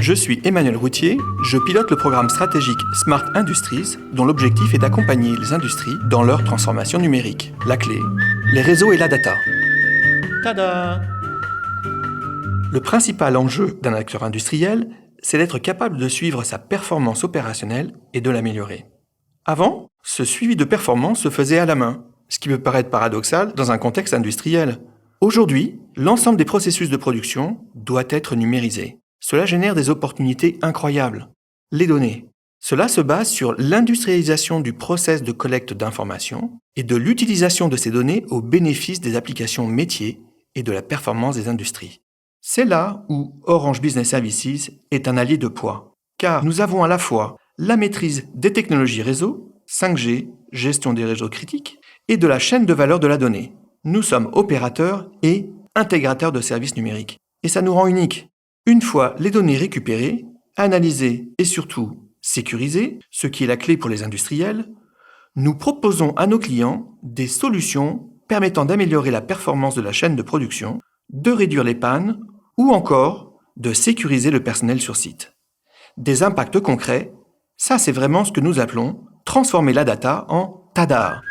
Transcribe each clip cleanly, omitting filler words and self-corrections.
Je suis Emmanuel Routier, je pilote le programme stratégique Smart Industries, dont l'objectif est d'accompagner les industries dans leur transformation numérique. La clé, les réseaux et la data. Tada! Le principal enjeu d'un acteur industriel, c'est d'être capable de suivre sa performance opérationnelle et de l'améliorer. Avant, ce suivi de performance se faisait à la main, ce qui peut paraître paradoxal dans un contexte industriel. Aujourd'hui, l'ensemble des processus de production doit être numérisé. Cela génère des opportunités incroyables. Les données. Cela se base sur l'industrialisation du process de collecte d'informations et de l'utilisation de ces données au bénéfice des applications métiers et de la performance des industries. C'est là où Orange Business Services est un allié de poids, car nous avons à la fois la maîtrise des technologies réseau, 5G, gestion des réseaux critiques, et de la chaîne de valeur de la donnée. Nous sommes opérateurs et intégrateurs de services numériques. Et ça nous rend uniques. Une fois les données récupérées, analysées et surtout sécurisées, ce qui est la clé pour les industriels, nous proposons à nos clients des solutions permettant d'améliorer la performance de la chaîne de production, de réduire les pannes ou encore de sécuriser le personnel sur site. Des impacts concrets, ça c'est vraiment ce que nous appelons transformer la data en tada.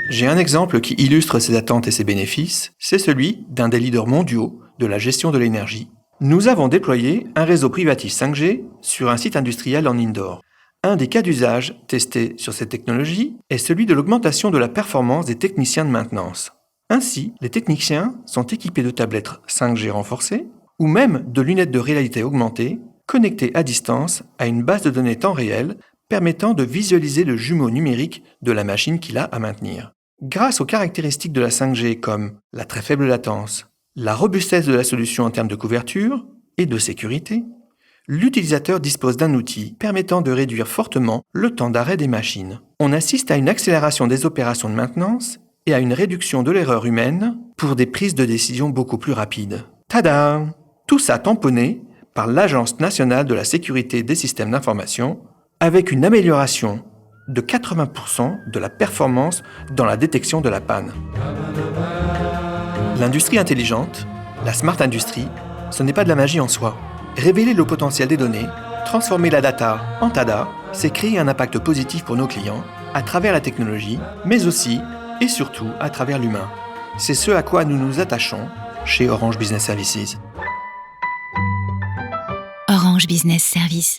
J'ai un exemple qui illustre ces attentes et ces bénéfices, c'est celui d'un des leaders mondiaux de la gestion de l'énergie. Nous avons déployé un réseau privatif 5G sur un site industriel en indoor. Un des cas d'usage testés sur cette technologie est celui de l'augmentation de la performance des techniciens de maintenance. Ainsi, les techniciens sont équipés de tablettes 5G renforcées ou même de lunettes de réalité augmentée connectées à distance à une base de données temps réel permettant de visualiser le jumeau numérique de la machine qu'il a à maintenir. Grâce aux caractéristiques de la 5G comme la très faible latence, la robustesse de la solution en termes de couverture et de sécurité, l'utilisateur dispose d'un outil permettant de réduire fortement le temps d'arrêt des machines. On assiste à une accélération des opérations de maintenance et à une réduction de l'erreur humaine pour des prises de décision beaucoup plus rapides. Tada! Tout ça tamponné par l'Agence nationale de la sécurité des systèmes d'information avec une amélioration de 80% de la performance dans la détection de la panne. L'industrie intelligente, la Smart Industry, ce n'est pas de la magie en soi. Révéler le potentiel des données, transformer la data en tada, c'est créer un impact positif pour nos clients à travers la technologie, mais aussi et surtout à travers l'humain. C'est ce à quoi nous nous attachons chez Orange Business Services. Orange Business Services.